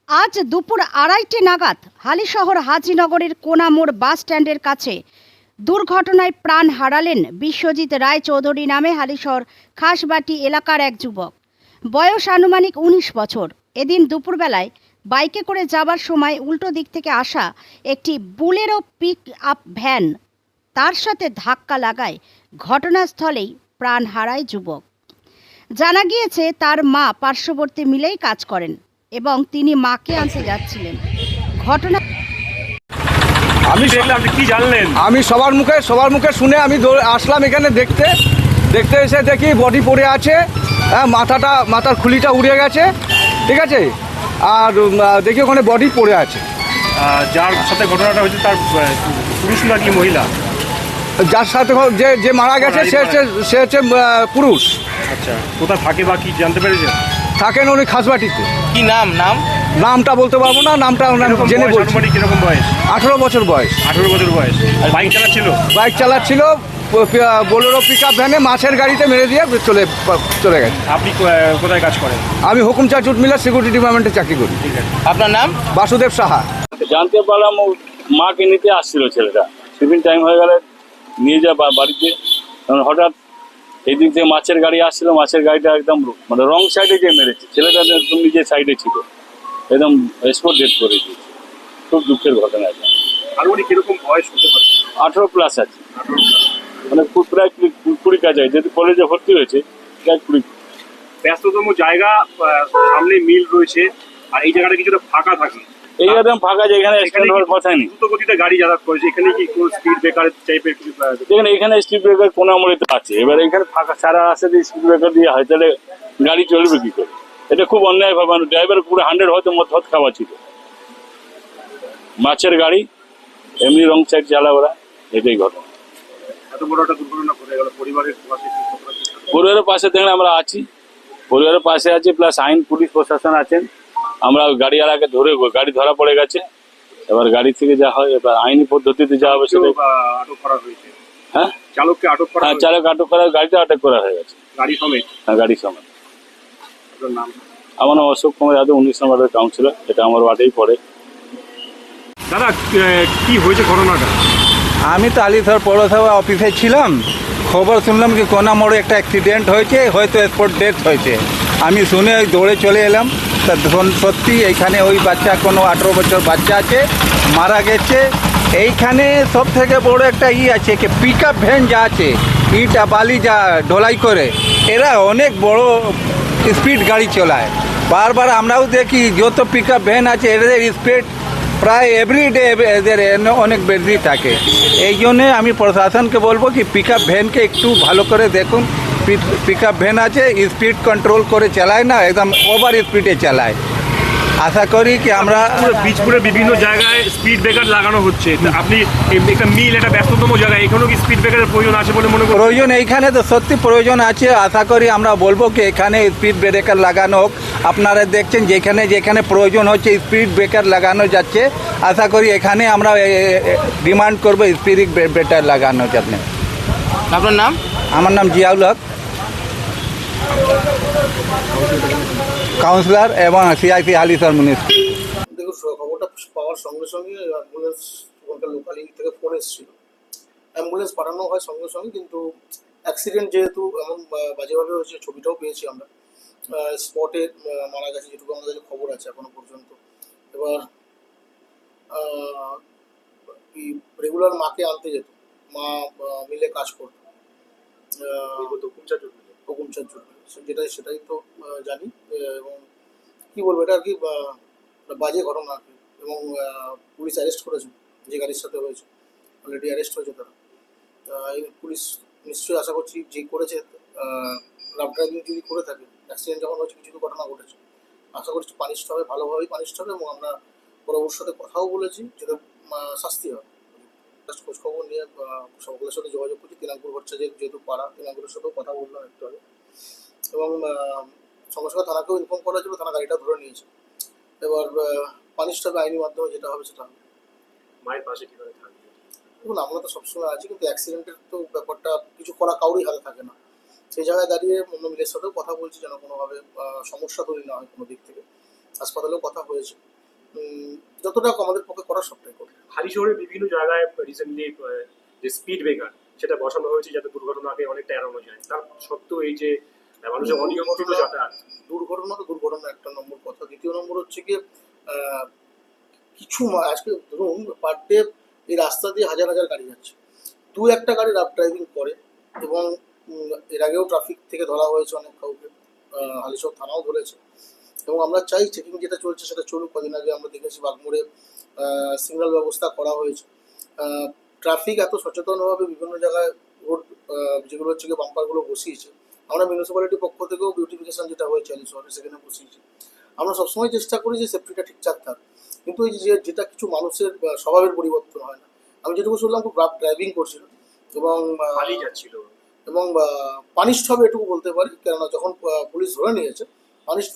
আজ দুপুর 2:30 নাগাদ হালিশহর হাজিনগরের কোনামোড় বাস স্ট্যান্ডের কাছে দুর্ঘটনায় প্রাণ হারালেন বিশ্বজিৎ রায় চৌধুরী নামে হালিশহর খাসবাটি এলাকার এক যুবক। বয়স আনুমানিক 19 বছর। এদিন দুপুরবেলায় বাইকে করে যাবার সময় উল্টো দিক থেকে আসা একটি বুলেরো পিক আপ ভ্যান তার সাথে ধাক্কা লাগায় ঘটনাস্থলেই প্রাণ হারায় যুবক। জানা গিয়েছে তার মা পার্শ্ববর্তী মিলেই কাজ করেন এবং তিনি মাকে আনতে যাচ্ছিলেন। ঘটনা আমি দেখলাম, আপনি কি জানলেন? আমি সবার মুখে শুনে আমি আসলাম এখানে দেখতে এসে দেখি বডি পড়ে আছে। হ্যাঁ, মাথার খুলিটা উড়ে গেছে, ঠিক আছে। আর দেখি ওখানে বডি পড়ে আছে। যার সাথে ঘটনাটা হয়েছে তার পুরুষ নাকি মহিলা? যার সাথে যে মারা গেছে সে হচ্ছে পুরুষ। আচ্ছা, কোথায় থাকে বা কি জানতে পেরেছেন? থাকেন উনি খাসবাটিতে। কি নামটা বলতে পারবো না, নামটা জেনে বলছি। কিরকম বয়স? 18 বছর বয়স। 18 বছর বয়স। বাইক চালাচ্ছিল বোলেরো পিক আপ ভ্যানে মাছের গাড়িতে মেরে দিয়ে চলে গেছে। আপনি কোথায় কাজ করেন? আমি হুকুমচা জুট মিলের সিকিউরিটি ডিপার্টমেন্টে চাকরি করি। ঠিক আছে। আপনার নাম? বাসুদেব সাহা। জানতে পারলাম ও মাকে নিতে আসছিল ছেলেটা, টিফিন টাইম হয়ে গেলে নিয়ে যায় বাড়িতে। হঠাৎ এই দিক থেকে মাছের গাড়ি আসছিল, মাছের গাড়িটা একদম মানে রং সাইডে যে মেরেছে, ছেলেটা একদম নিজের সাইডে ছিল, একদম স্পট ডেথ করে দিয়েছে। খুব দুঃখের ঘটনা এটা। আর উনি কিরকম বয়স হতে পারে? 18+ আছে, মানে প্রায় 20 কাছে, যেহেতু কলেজে ভর্তি হয়েছে প্রায় 20। ব্যস্ততম জায়গা, সামনে মিল রয়েছে, আর এই জায়গাটা কিছুটা ফাঁকা থাকে। এই একদম ফাঁকা, যেখানে স্ট্যান্ড হওয়ার কথা নেই। দ্রুত গতিতে গাড়ি যাতায়াত করেছে, এখানে কি কোনো স্পিড ব্রেকার টাইপের কিছু? দেখেন এখানে স্পিড ব্রেকার কোনামুড়িতে আছে, এবার এখানে ফাঁকা সারা রাস্তাতে স্পিড ব্রেকার দিয়ে হয়, তাহলে গাড়ি চলবে কি করে? এটা খুব অন্যায় ভাবে, ড্রাইভার পুরো 100 হয়তো মদ খাওয়া ছিল। মাছের গাড়ি এমনি রং সাইড চালা ওরা, এটাই ঘটনা। এত বড় একটা দুর্ঘটনা ঘটে গেল, পরিবারের পাশে পরিবারের পাশে দেখেন আমরা আছি, পরিবারের পাশে আছি, প্লাস আইন পুলিশ প্রশাসন আছেন। আমরা গাড়িওয়ালাকে ধরে, গাড়ি ধরা পড়ে গেছে, এবার গাড়ি থেকে যা হয় এবার আইনি পদ্ধতিতে যা হবে সেটা। আটক করা হয়েছে। হ্যাঁ, চালককে আটক করা? হ্যাঁ, চালক আটক করা, গাড়িটা আটক করা হয়ে গেছে, গাড়ি সমেত। হ্যাঁ, গাড়ি সমেত। আপনার নাম? আমার নাম অশোক কুমার যাদব, 19 নম্বরের কাউন্সিলর। এটা আমার ওয়ার্ডেই পড়ে। দাদা, কি হয়েছে ঘটনাটা? আমি তো আলিশহর পৌরসভা অফিসে ছিলাম, খবর শুনলাম কি কোনামোড়ে একটা অ্যাক্সিডেন্ট হয়েছে, হয়তো স্পট ডেথ হয়েছে। আমি শুনে ওই দৌড়ে চলে এলাম। তা সত্যি এইখানে ওই বাচ্চা, কোনো 18 বছর বাচ্চা আছে, মারা গেছে। এইখানে সব থেকে বড় একটা আছে কি পিক আপ ভ্যান যা আছে, ইটা বালি যা ঢোলাই করে, এরা অনেক বড় স্পিড গাড়ি চালায়। বারবার আমরাও দেখি যত পিক আপ ভ্যান আছে এদের স্পিড প্রায় এভরিডে এদের অনেক বেশি থাকে। এই জন্যে আমি প্রশাসনকে বলবো কি পিক আপ ভ্যানকে একটু ভালো করে দেখুন। পিক আপ ভ্যান আছে, স্পিড কন্ট্রোল করে চালায় না, একদম ওভার স্পিডে চালায়। আশা করি কি আমরা বীজপুরের বিভিন্ন জায়গায় স্পিড ব্রেকার লাগানো হচ্ছে। আপনি একটা মিল, একটা ব্যস্ততম জায়গায়, এখানেও কি স্পিড ব্রেকারের প্রয়োজন আছে বলে মনে করেন? প্রয়োজন এইখানে তো সত্যি প্রয়োজন আছে। আশা করি আমরা বলবো কি এখানে স্পিড ব্রেকার লাগানো হোক। আপনারা দেখছেন যেখানে যেখানে প্রয়োজন হচ্ছে স্পিড ব্রেকার লাগানো যাচ্ছে। আশা করি এখানে আমরা ডিমান্ড করবো স্পিড ব্রেকার লাগানো যাবে। আপনার নাম? আমার নাম জিয়াউল হক, কাউন্সিলর এবং সিআইসি হালিশহর মিউনিসিপাল। দেখুন, খবরটা পাওয়ার সঙ্গে সঙ্গে অ্যাম্বুলেন্স ওখানকার লোকাল থেকে ফোন এসেছিল, অ্যাম্বুলেন্স পাঠানো হয় সঙ্গে সঙ্গে। কিন্তু অ্যাক্সিডেন্ট যেহেতু এমন বাজেভাবে হয়েছে, ছবিটাও পেয়েছি আমরা, স্পটে মারা গেছে যেটুকু আমাদের কাছে খবর আছে এখনো পর্যন্ত। এবার রেগুলার মাকে আনতে যেত, মা মিলে কাজ করতো হুকুমচার জন্য, সেটাই তো জানি। এবং কী বলবো, এটা আর কি বাজে ঘটনা আর কি। এবং পুলিশ অ্যারেস্ট করেছে যে গাড়ির সাথে হয়েছে, অলরেডি অ্যারেস্ট হয়েছে তারা। এই পুলিশ নিশ্চয়ই আশা করছি যে করেছে, রাফ ড্রাইভিং যদি করে থাকে, অ্যাক্সিডেন্ট যখন হয়েছে, কিছু ঘটনা ঘটেছে, আশা করছি পানিশড হবে, ভালোভাবেই পানিশড হবে। এবং আমরা ওর সাথে কথাও বলেছি যাতে শাস্তি হয়। জাস্ট খোঁজখবর নিয়ে সকলের সাথে যোগাযোগ করছি। তিনাঙ্কুর ভট্টা যেহেতু পাড়া, তিনাঙ্কুরের সাথেও কথা বললাম একটু আগে। এবং সঙ্গে সঙ্গে থানাকেও ইনফর্ম করা ছিল, থানা গাড়িটা ধরে নিয়েছে। এবার পানিশড হবে আইনি মাধ্যমে, যেটা হবে সেটা হবে। মায়ের পাশে কিভাবে থাকবে? দেখুন, আমরা তো সবসময় আছি, কিন্তু অ্যাক্সিডেন্টের তো ব্যাপারটা কিছু করা কাউরই হাতে থাকে না। সেই জায়গায় দাঁড়িয়ে অন্য মিলের সাথেও কথা বলছি যেন কোনোভাবে সমস্যা তৈরি না হয় কোনো দিক থেকে। হাসপাতালেও কথা হয়েছে। যতটা আমাদের পক্ষে করা সবটাই করবো। হালি শহরের বিভিন্ন জায়গায় রিসেন্টলি যে স্পিড ব্রেকার সেটা বসানো হয়েছে যাতে দুর্ঘটনাকে অনেকটা এড়ানো যায়, তার সত্ত্বেও এই যে মানুষের অনিয়ন্ত্রিত যাতায়াত। দুর্ঘটনা তো দুর্ঘটনা একটা নম্বর কথা। দ্বিতীয় নম্বর হচ্ছে গিয়ে আজকে ধরুন পার ডে এই রাস্তা দিয়ে হাজার হাজার গাড়ি যাচ্ছে, দু একটা গাড়ি রাফ ড্রাইভিং করে এবং এর আগেও ট্রাফিক থেকে ধরা হয়েছে অনেক কাউকে, হালিশহর থানাও ধরেছে। এবং আমরা চাই চেকিং যেটা চলছে সেটা চলুক। কদিন আগে আমরা দেখেছি বাগমোড়ে সিগন্যাল ব্যবস্থা করা হয়েছে। ট্রাফিক এত সচেতনভাবে বিভিন্ন জায়গায় রোড যেগুলো হচ্ছে গিয়ে বাম্পারগুলো বসিয়েছে, আমরা মিউনিসিপ্যালিটির পক্ষ থেকেও বিউটিফিকেশন যেটা হয়েছে হালিশহরে সেখানে বসিয়েছি। আমরা সবসময় চেষ্টা করি যে সেফটিটা ঠিকঠাক থাক, কিন্তু এই যে যেটা কিছু মানুষের স্বভাবের পরিবর্তন হয় না। আমি যেটুকু শুনলাম খুব রাফ ড্রাইভিং করছিল এবং পালিয়ে যাচ্ছিল পানিশড হবে এটুকু বলতে পারি, কেননা যখন পুলিশ ধরে নিয়েছে পানিশড